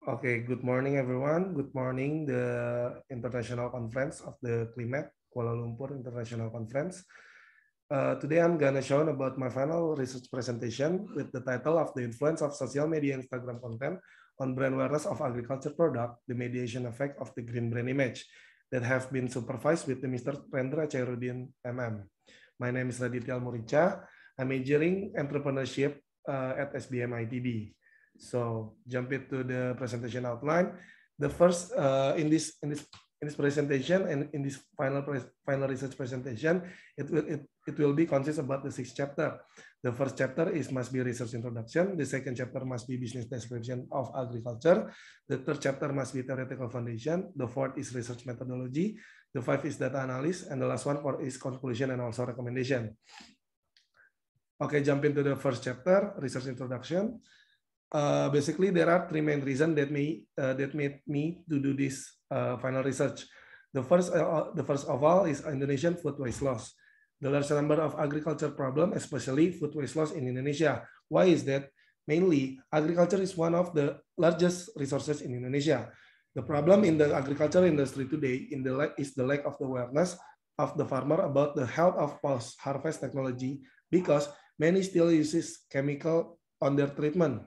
Okay, good morning, everyone. Good morning, the International Conference of the CLIMAT, Kuala Lumpur International Conference. Today, I'm going to show about my final research presentation with the title of The Influence of Social Media Instagram Content on Brand Awareness of Agriculture Product, the Mediation Effect of the Green Brand Image, that have been supervised with the Mr. Rendra Chairuddin, MM. My name is Raditya Murica. I'm majoring entrepreneurship at SBM ITB. So jump into the presentation outline. The first in this presentation and in this final research presentation, it will be consist about the 6 chapter. The first chapter must be research introduction. The second chapter must be business description of agriculture. The third chapter must be theoretical foundation. The fourth is research methodology. The fifth is data analysis, and the last one is conclusion and also recommendation. Okay, jump into the first chapter, research introduction. Basically, there are 3 main reasons that made me to do this final research. The first of all is Indonesian food waste loss. The large number of agriculture problem, especially food waste loss in Indonesia. Why is that? Mainly, agriculture is one of the largest resources in Indonesia. The problem in the agriculture industry today is the lack of the awareness of the farmer about the health of post-harvest technology, because many still uses chemical on their treatment.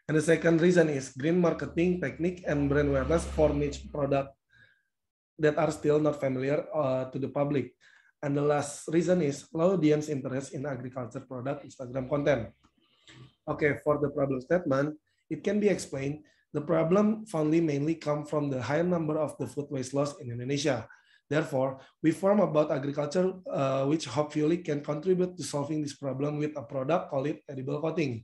And the second reason is green marketing technique and brand awareness for niche product that are still not familiar to the public. And the last reason is low audience interest in agriculture product Instagram content. Okay, for the problem statement, it can be explained. The problem foundly mainly come from the high number of the food waste loss in Indonesia. Therefore, we form about agriculture, which hopefully can contribute to solving this problem with a product called edible coating.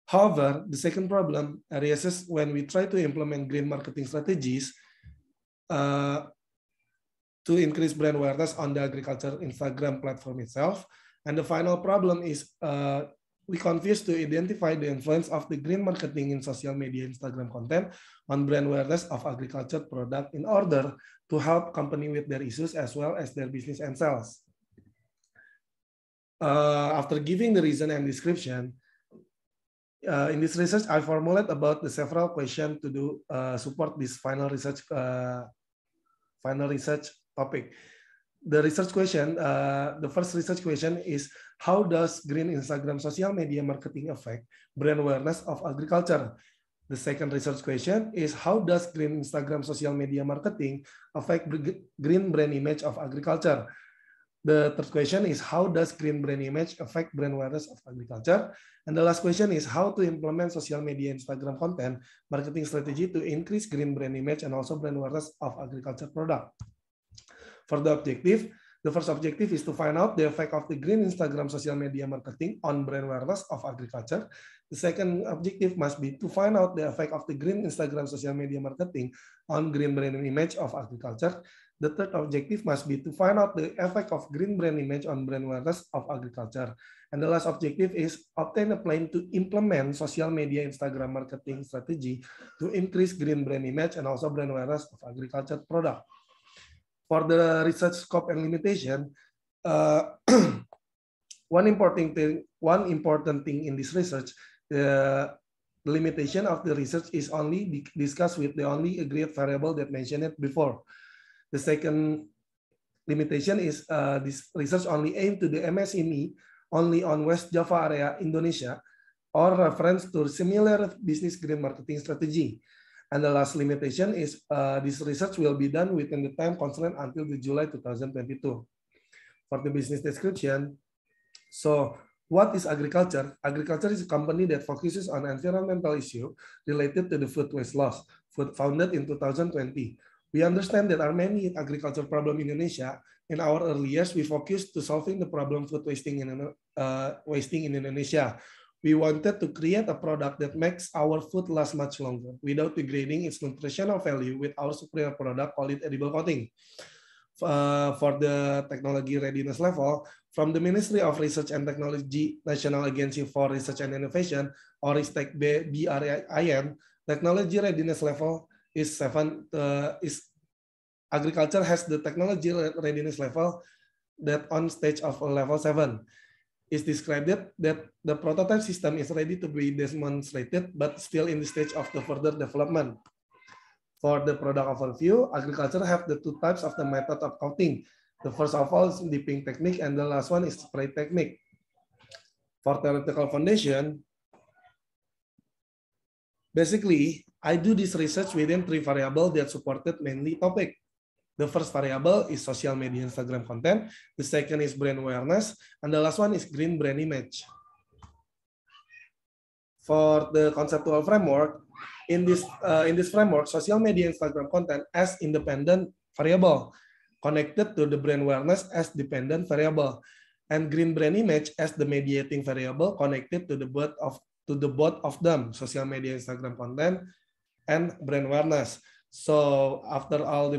However, the second problem arises when we try to implement green marketing strategies to increase brand awareness on the agriculture Instagram platform itself. And the final problem is we confuse to identify the influence of the green marketing in social media Instagram content on brand awareness of agriculture product in order to help company with their issues as well as their business and sales. After giving the reason and description, in this research, I formulate about the several questions to do support this final research topic. The research question, the first research question is, how does green Instagram social media marketing affect brand awareness of agriculture? The second research question is, how does green Instagram social media marketing affect green brand image of agriculture? The third question is, how does green brand image affect brand awareness of agriculture? And the last question is, how to implement social media Instagram content marketing strategy to increase green brand image and also brand awareness of agriculture product. For the objective, the first objective is to find out the effect of the green Instagram social media marketing on brand awareness of agriculture. The second objective must be to find out the effect of the green Instagram social media marketing on green brand image of agriculture. The third objective must be to find out the effect of green brand image on brand awareness of agriculture. And the last objective is obtain a plan to implement social media Instagram marketing strategy to increase green brand image and also brand awareness of agriculture product. For the research scope and limitation, one important thing in this research, the limitation of the research is only discussed with the only agreed variable that mentioned it before. The second limitation is this research only aimed to the MSME only on West Java area, Indonesia, or reference to similar business green marketing strategy. And the last limitation is this research will be done within the time constraint until the July 2022. For the business description, so what is agriculture? Agriculture is a company that focuses on environmental issue related to the food waste loss, founded in 2020. We understand that there are many agriculture problems in Indonesia. In our early years, we focused to solving the problem food wasting in Indonesia. We wanted to create a product that makes our food last much longer without degrading its nutritional value with our superior product called edible coating. For the technology readiness level, from the Ministry of Research and Technology National Agency for Research and Innovation, or BRIN, technology readiness level is 7. Agriculture has the technology readiness level that on stage of level 7. is described that the prototype system is ready to be demonstrated, but still in the stage of the further development. For the product overview, agriculture have the two types of the method of counting. The first of all is dipping technique, and the last one is spray technique. For theoretical foundation, basically, I do this research within 3 variables that supported mainly topic. The first variable is social media Instagram content. The second is brand awareness. And the last one is green brand image. For the conceptual framework, in this framework, social media Instagram content as independent variable, connected to the brand awareness as dependent variable, and green brand image as the mediating variable connected to the both of them, social media Instagram content and brand awareness. So after all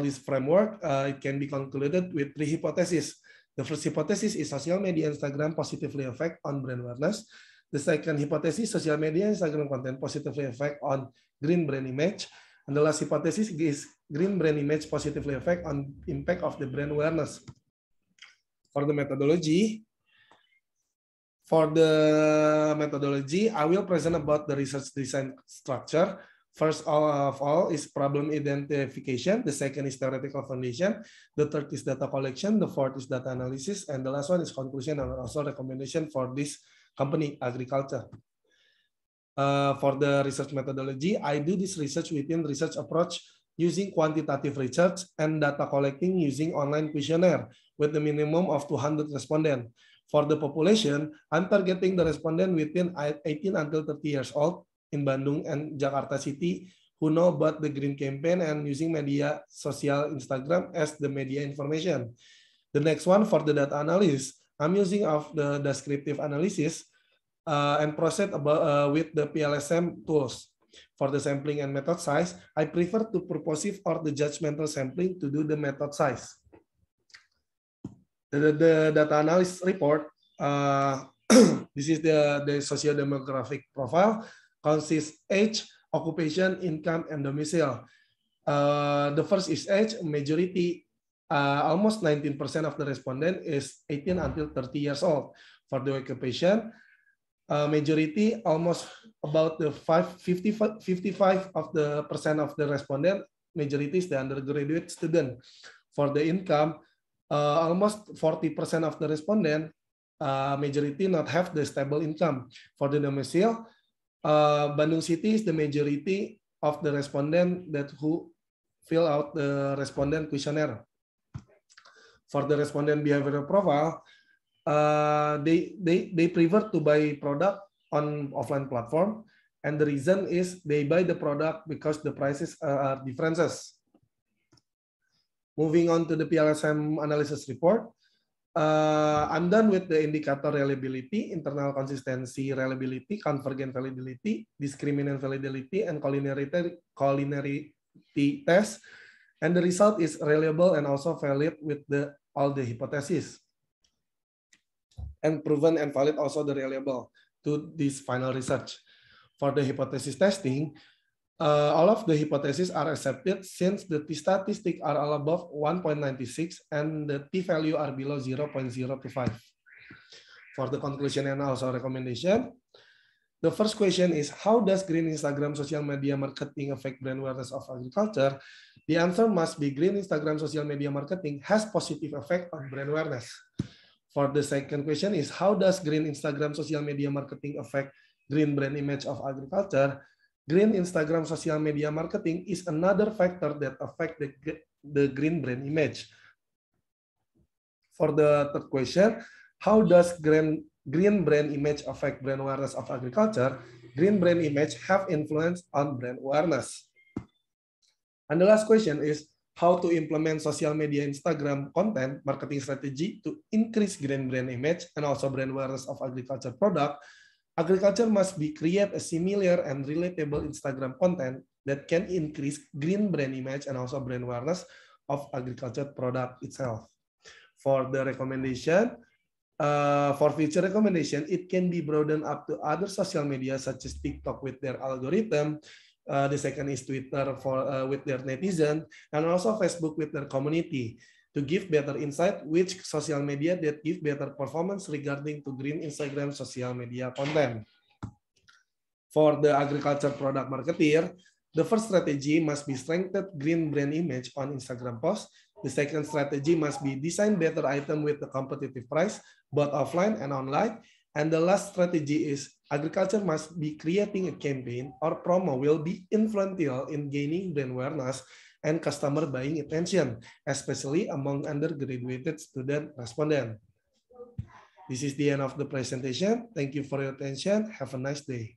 this framework, it can be concluded with 3 hypotheses. The first hypothesis is social media Instagram positively affect on brand awareness. The second hypothesis, social media Instagram content positively affect on green brand image. And the last hypothesis is green brand image positively affect on impact of the brand awareness. For the methodology, I will present about the research design structure. First of all is problem identification. The second is theoretical foundation. The third is data collection. The fourth is data analysis. And the last one is conclusion and also recommendation for this company, agriculture. For the research methodology, I do this research within research approach using quantitative research and data collecting using online questionnaire with the minimum of 200 respondents. For the population, I'm targeting the respondent within 18 until 30 years old in Bandung and Jakarta City who know about the green campaign and using media social Instagram as the media information. The next one for the data analysis, I'm using of the descriptive analysis and proceed with the PLSM tools. For the sampling and method size, I prefer to purposive or the judgmental sampling to do the method size. The data analysis report, this is the socio-demographic profile, consists age, occupation, income, and domicile. The first is age. Majority, almost 19% of the respondent is 18 until 30 years old. For the occupation, majority, almost about the 55% of the respondent, majority is the undergraduate student. For the income, almost 40% of the respondent, majority not have the stable income. For the domicile, Bandung City is the majority of the respondent that who fill out the respondent questionnaire. For the respondent behavioral profile, they prefer to buy product on offline platform, and the reason is they buy the product because the prices are differences. Moving on to the PLSM analysis report. I'm done with the indicator reliability, internal consistency reliability, convergent validity, discriminant validity, and collinearity test. And the result is reliable and also valid with all the hypotheses. And proven and valid also the reliable to this final research. For the hypothesis testing, all of the hypotheses are accepted since the t-statistics are all above 1.96 and the t-value are below 0.025. For the conclusion and also recommendation, the first question is, how does green Instagram social media marketing affect brand awareness of agriculture? The answer must be green Instagram social media marketing has positive effect on brand awareness. For the second question is, how does green Instagram social media marketing affect green brand image of agriculture? Green Instagram social media marketing is another factor that affect the green brand image. For the third question, how does green brand image affect brand awareness of agriculture? Green brand image have influence on brand awareness. And the last question is, how to implement social media Instagram content marketing strategy to increase green brand image and also brand awareness of agriculture product. Agriculture must create a similar and relatable Instagram content that can increase green brand image and also brand awareness of agriculture product itself. For the recommendation, for future recommendation, it can be broadened up to other social media such as TikTok with their algorithm. The second is Twitter with their netizen, and also Facebook with their community. to give better insight which social media that give better performance regarding to green Instagram social media content. For the agriculture product marketer, the first strategy must be strengthen green brand image on Instagram posts. The second strategy must be design better item with the competitive price, both offline and online. And the last strategy is agriculture must be creating a campaign or promo will be influential in gaining brand awareness and customer buying attention, especially among undergraduate student respondent. This is the end of the presentation. Thank you for your attention. Have a nice day.